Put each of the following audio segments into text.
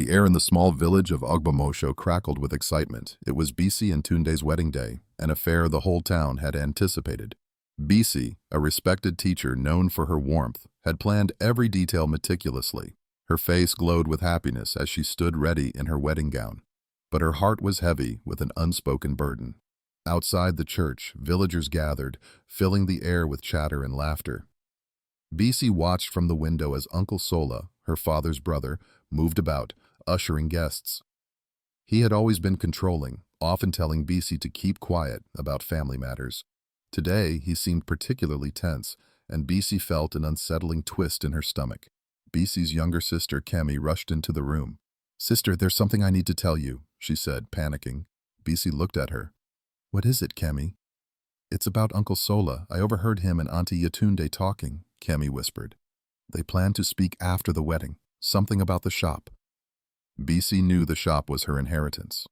The air in the small village of Ogbomosho crackled with excitement. It was Bisi and Tunde's wedding day, an affair the whole town had anticipated. Bisi, a respected teacher known for her warmth, had planned every detail meticulously. Her face glowed with happiness as she stood ready in her wedding gown. But her heart was heavy with an unspoken burden. Outside the church, villagers gathered, filling the air with chatter and laughter. Bisi watched from the window as Uncle Sola, her father's brother, moved about, ushering guests. He had always been controlling, often telling Bisi to keep quiet about family matters. Today, he seemed particularly tense, and Bisi felt an unsettling twist in her stomach. Bisi's younger sister, Kemi, rushed into the room. "Sister, there's something I need to tell you," she said, panicking. Bisi looked at her. "What is it, Kemi?" "It's about Uncle Sola. I overheard him and Auntie Yatunde talking," Kemi whispered. "They plan to speak after the wedding. Something about the shop." Bisi knew the shop was her inheritance.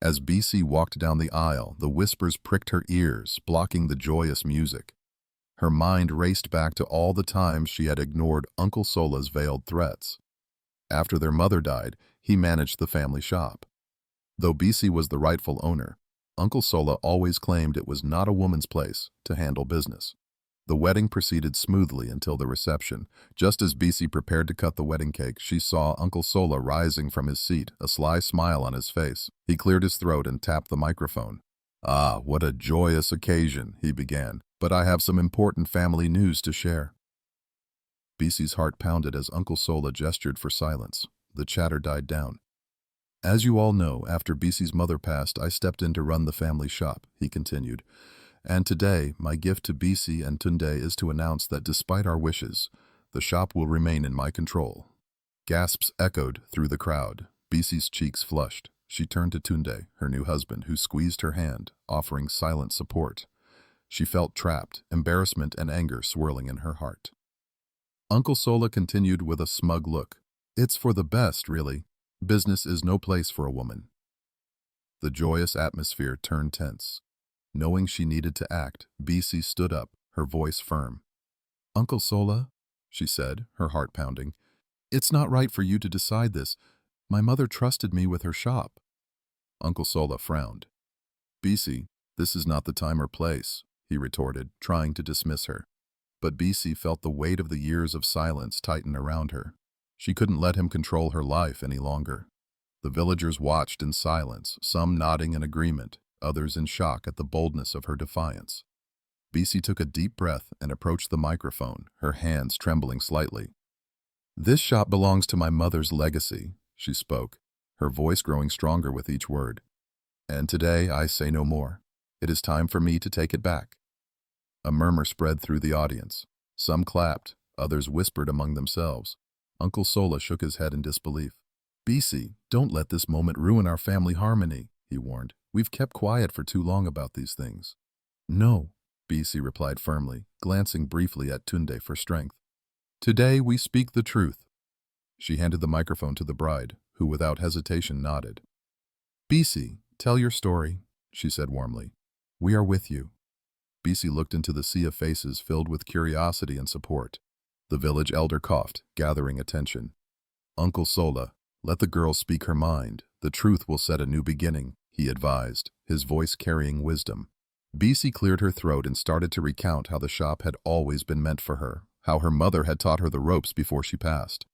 As Bisi walked down the aisle, the whispers pricked her ears, blocking the joyous music. Her mind raced back to all the times she had ignored Uncle Sola's veiled threats. After their mother died, he managed the family shop. Though Bisi was the rightful owner, Uncle Sola always claimed it was not a woman's place to handle business. The wedding proceeded smoothly until the reception. Just as Bisi prepared to cut the wedding cake, she saw Uncle Sola rising from his seat, a sly smile on his face. He cleared his throat and tapped the microphone. "Ah, what a joyous occasion," he began, "but I have some important family news to share." Bisi's heart pounded as Uncle Sola gestured for silence. The chatter died down. "As you all know, after Bisi's mother passed, I stepped in to run the family shop," he continued. "And today, my gift to Bisi and Tunde is to announce that despite our wishes, the shop will remain in my control." Gasps echoed through the crowd. Bisi's cheeks flushed. She turned to Tunde, her new husband, who squeezed her hand, offering silent support. She felt trapped, embarrassment and anger swirling in her heart. Uncle Sola continued with a smug look. "It's for the best, really. Business is no place for a woman." The joyous atmosphere turned tense. Knowing she needed to act, Bisi stood up, her voice firm. "Uncle Sola," she said, her heart pounding, "it's not right for you to decide this. My mother trusted me with her shop." Uncle Sola frowned. "Bisi, this is not the time or place," he retorted, trying to dismiss her. But Bisi felt the weight of the years of silence tighten around her. She couldn't let him control her life any longer. The villagers watched in silence, some nodding in agreement, others in shock at the boldness of her defiance. Bisi took a deep breath and approached the microphone, her hands trembling slightly. "This shop belongs to my mother's legacy," she spoke, her voice growing stronger with each word. "And today I say no more. It is time for me to take it back." A murmur spread through the audience. Some clapped, others whispered among themselves. Uncle Sola shook his head in disbelief. "Bisi, don't let this moment ruin our family harmony," he warned. "We've kept quiet for too long about these things." "No," Bisi replied firmly, glancing briefly at Tunde for strength. "Today we speak the truth." She handed the microphone to the bride, who without hesitation nodded. "Bisi, tell your story," she said warmly. "We are with you." Bisi looked into the sea of faces filled with curiosity and support. The village elder coughed, gathering attention. "Uncle Sola, let the girl speak her mind. The truth will set a new beginning," he advised, his voice carrying wisdom. Bisi cleared her throat and started to recount how the shop had always been meant for her, how her mother had taught her the ropes before she passed.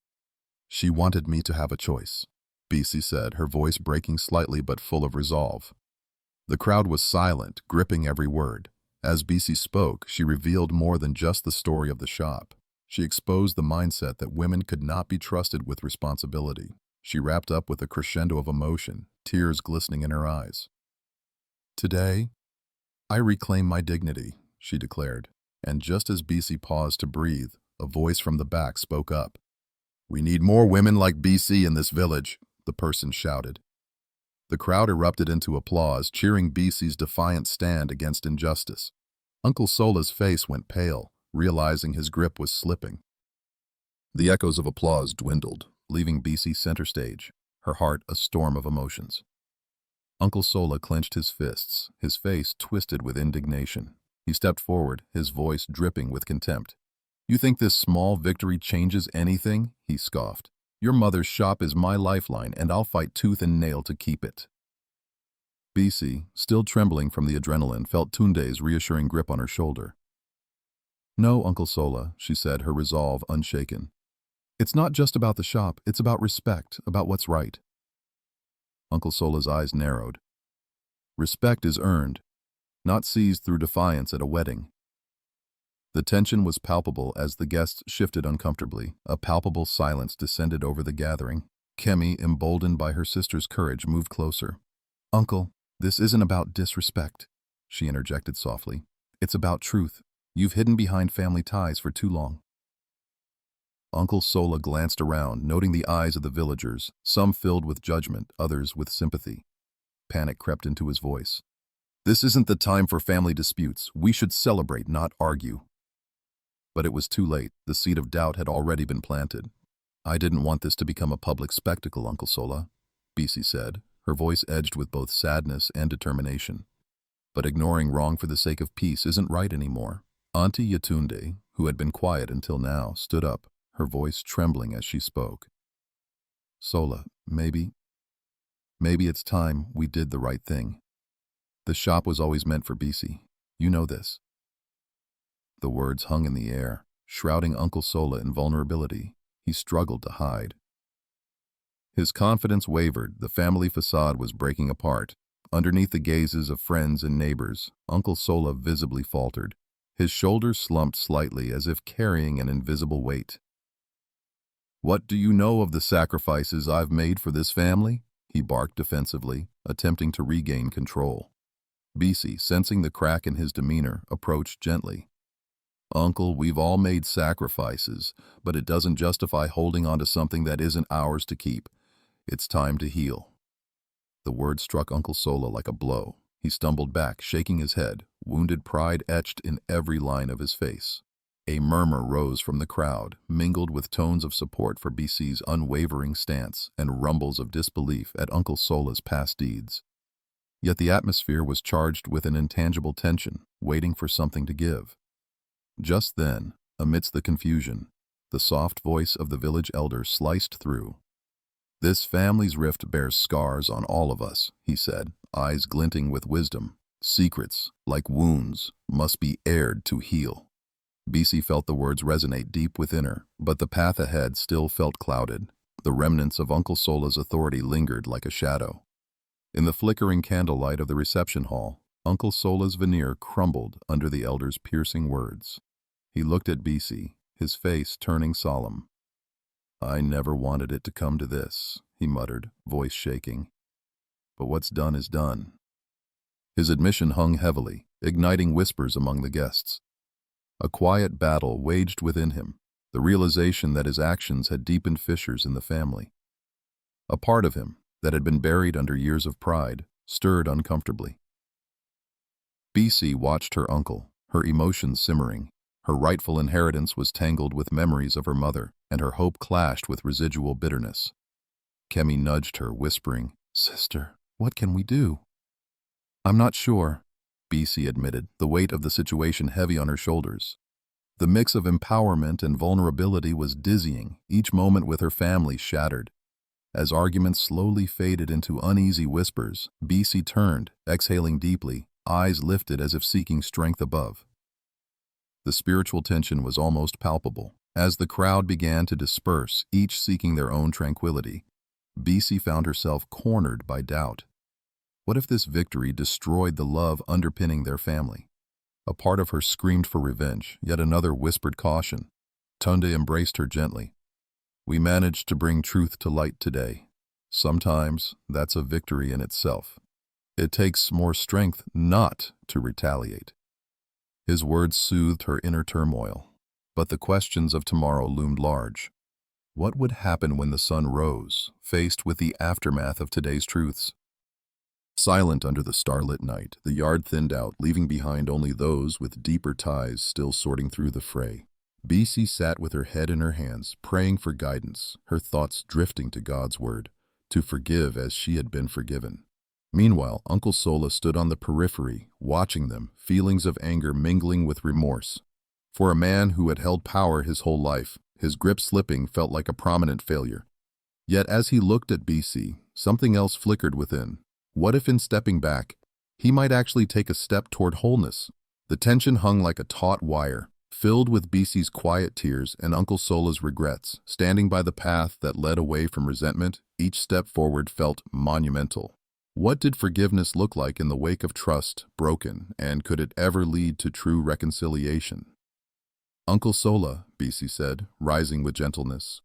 "She wanted me to have a choice," Bisi said, her voice breaking slightly but full of resolve. The crowd was silent, gripping every word. As Bisi spoke, she revealed more than just the story of the shop. She exposed the mindset that women could not be trusted with responsibility. She wrapped up with a crescendo of emotion, tears glistening in her eyes. "Today, I reclaim my dignity," she declared, and just as Bisi paused to breathe, a voice from the back spoke up. "We need more women like Bisi in this village," the person shouted. The crowd erupted into applause, cheering Bisi's defiant stand against injustice. Uncle Sola's face went pale, realizing his grip was slipping. The echoes of applause dwindled, leaving Bisi center stage, her heart a storm of emotions. Uncle Sola clenched his fists, his face twisted with indignation. He stepped forward, his voice dripping with contempt. "You think this small victory changes anything?" he scoffed. Your mother's shop is my lifeline, and I'll fight tooth and nail to keep it." Bisi, still trembling from the adrenaline, felt Tunde's reassuring grip on her shoulder. "No, Uncle Sola," she said, her resolve unshaken. "It's not just about the shop, it's about respect, about what's right." Uncle Sola's eyes narrowed. Respect is earned, not seized through defiance at a wedding. The tension was palpable as the guests shifted uncomfortably. A palpable silence descended over the gathering. Kemi, emboldened by her sister's courage, moved closer. "Uncle, this isn't about disrespect," she interjected softly. "It's about truth. You've hidden behind family ties for too long." Uncle Sola glanced around, noting the eyes of the villagers, some filled with judgment, others with sympathy. Panic crept into his voice. "This isn't the time for family disputes. We should celebrate, not argue." But it was too late. The seed of doubt had already been planted. "I didn't want this to become a public spectacle, Uncle Sola," Bisi said, her voice edged with both sadness and determination. "But ignoring wrong for the sake of peace isn't right anymore." Auntie Yatunde, who had been quiet until now, stood up, her voice trembling as she spoke. "Sola, maybe it's time we did the right thing. The shop was always meant for Bisi. You know this." The words hung in the air, shrouding Uncle Sola in vulnerability. He struggled to hide. His confidence wavered. The family facade was breaking apart. Underneath the gazes of friends and neighbors, Uncle Sola visibly faltered. His shoulders slumped slightly as if carrying an invisible weight. "What do you know of the sacrifices I've made for this family?" he barked defensively, attempting to regain control. Bisi, sensing the crack in his demeanor, approached gently. "Uncle, we've all made sacrifices, but it doesn't justify holding on to something that isn't ours to keep. It's time to heal." The word struck Uncle Sola like a blow. He stumbled back, shaking his head, wounded pride etched in every line of his face. A murmur rose from the crowd, mingled with tones of support for Bisi's unwavering stance and rumbles of disbelief at Uncle Sola's past deeds. Yet the atmosphere was charged with an intangible tension, waiting for something to give. Just then, amidst the confusion, the soft voice of the village elder sliced through. "This family's rift bears scars on all of us," he said, eyes glinting with wisdom. "Secrets, like wounds, must be aired to heal." Bisi felt the words resonate deep within her, but the path ahead still felt clouded. The remnants of Uncle Sola's authority lingered like a shadow. In the flickering candlelight of the reception hall, Uncle Sola's veneer crumbled under the elder's piercing words. He looked at Bisi, his face turning solemn. "I never wanted it to come to this," he muttered, voice shaking. "But what's done is done." His admission hung heavily, igniting whispers among the guests. A quiet battle waged within him, the realization that his actions had deepened fissures in the family. A part of him, that had been buried under years of pride, stirred uncomfortably. Bisi watched her uncle, her emotions simmering. Her rightful inheritance was tangled with memories of her mother, and her hope clashed with residual bitterness. Kemi nudged her, whispering, "Sister, what can we do?" "I'm not sure," Bisi admitted, the weight of the situation heavy on her shoulders. The mix of empowerment and vulnerability was dizzying, each moment with her family shattered. As arguments slowly faded into uneasy whispers, Bisi turned, exhaling deeply, eyes lifted as if seeking strength above. The spiritual tension was almost palpable. As the crowd began to disperse, each seeking their own tranquility, Bisi found herself cornered by doubt. What if this victory destroyed the love underpinning their family? A part of her screamed for revenge, yet another whispered caution. Tunde embraced her gently. "We managed to bring truth to light today. Sometimes that's a victory in itself. It takes more strength not to retaliate." His words soothed her inner turmoil, but the questions of tomorrow loomed large. What would happen when the sun rose, faced with the aftermath of today's truths? Silent under the starlit night, the yard thinned out, leaving behind only those with deeper ties still sorting through the fray. Bisi sat with her head in her hands, praying for guidance, her thoughts drifting to God's word, to forgive as she had been forgiven. Meanwhile, Uncle Sola stood on the periphery, watching them, feelings of anger mingling with remorse. For a man who had held power his whole life, his grip slipping felt like a prominent failure. Yet as he looked at Bisi, something else flickered within. What if in stepping back, he might actually take a step toward wholeness? The tension hung like a taut wire, filled with Bisi's quiet tears and Uncle Sola's regrets. Standing by the path that led away from resentment, each step forward felt monumental. What did forgiveness look like in the wake of trust broken, and could it ever lead to true reconciliation? Uncle Sola, Bisi said, rising with gentleness.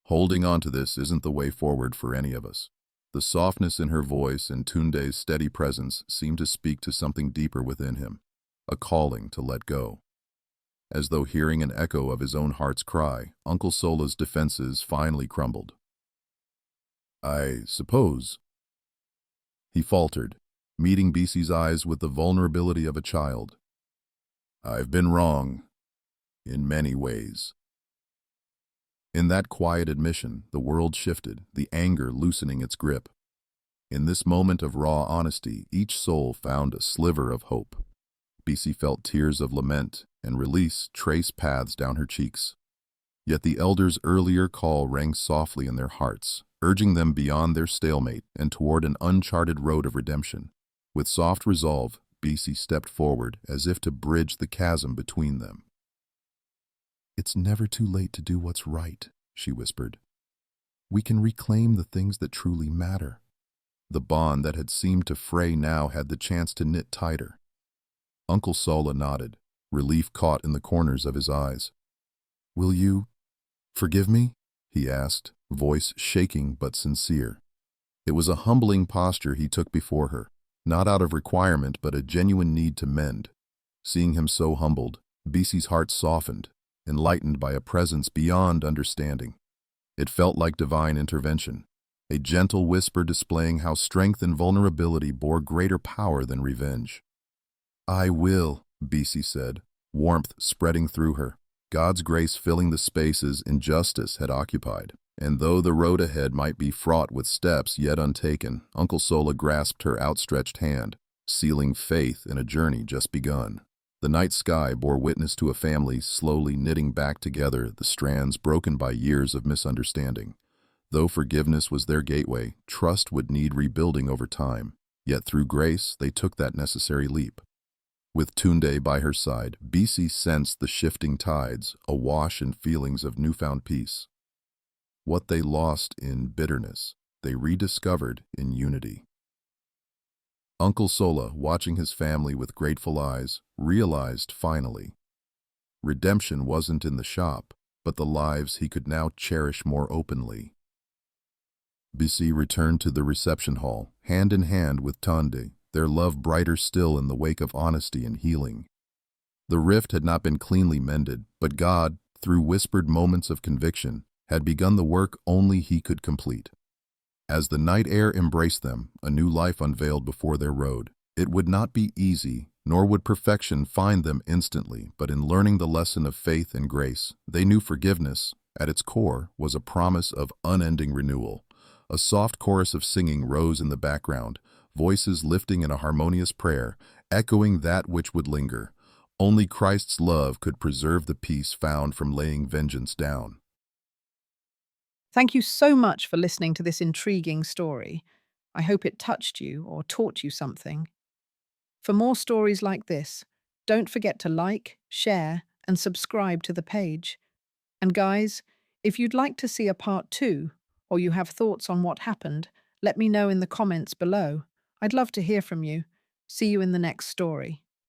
Holding on to this isn't the way forward for any of us. The softness in her voice and Tunde's steady presence seemed to speak to something deeper within him, a calling to let go. As though hearing an echo of his own heart's cry, Uncle Sola's defenses finally crumbled. I suppose, he faltered, meeting Bisi's eyes with the vulnerability of a child. I've been wrong, in many ways. In that quiet admission, the world shifted, the anger loosening its grip. In this moment of raw honesty, each soul found a sliver of hope. Bisi felt tears of lament and release trace paths down her cheeks. Yet the elders' earlier call rang softly in their hearts, urging them beyond their stalemate and toward an uncharted road of redemption. With soft resolve, Bisi stepped forward as if to bridge the chasm between them. It's never too late to do what's right, she whispered. We can reclaim the things that truly matter. The bond that had seemed to fray now had the chance to knit tighter. Uncle Sola nodded, relief caught in the corners of his eyes. Will you forgive me? He asked, voice shaking but sincere. It was a humbling posture he took before her, not out of requirement but a genuine need to mend. Seeing him so humbled, Bisi's heart softened, enlightened by a presence beyond understanding. It felt like divine intervention, a gentle whisper displaying how strength and vulnerability bore greater power than revenge. I will, Bisi said, warmth spreading through her, God's grace filling the spaces injustice had occupied. And though the road ahead might be fraught with steps yet untaken, Uncle Sola grasped her outstretched hand, sealing faith in a journey just begun. The night sky bore witness to a family slowly knitting back together the strands broken by years of misunderstanding. Though forgiveness was their gateway, trust would need rebuilding over time. Yet through grace, they took that necessary leap. With Tunde by her side, Bisi sensed the shifting tides, awash in feelings of newfound peace. What they lost in bitterness, they rediscovered in unity. Uncle Sola, watching his family with grateful eyes, realized finally, redemption wasn't in the shop, but the lives he could now cherish more openly. Bisi returned to the reception hall, hand in hand with Tunde, their love brighter still in the wake of honesty and healing. The rift had not been cleanly mended, but God, through whispered moments of conviction, had begun the work only he could complete. As the night air embraced them, a new life unveiled before their road. It would not be easy, nor would perfection find them instantly, but in learning the lesson of faith and grace, they knew forgiveness, at its core, was a promise of unending renewal. A soft chorus of singing rose in the background, voices lifting in a harmonious prayer, echoing that which would linger. Only Christ's love could preserve the peace found from laying vengeance down. Thank you so much for listening to this intriguing story. I hope it touched you or taught you something. For more stories like this, don't forget to like, share, and subscribe to the page. And guys, if you'd like to see a part 2, or you have thoughts on what happened, let me know in the comments below. I'd love to hear from you. See you in the next story.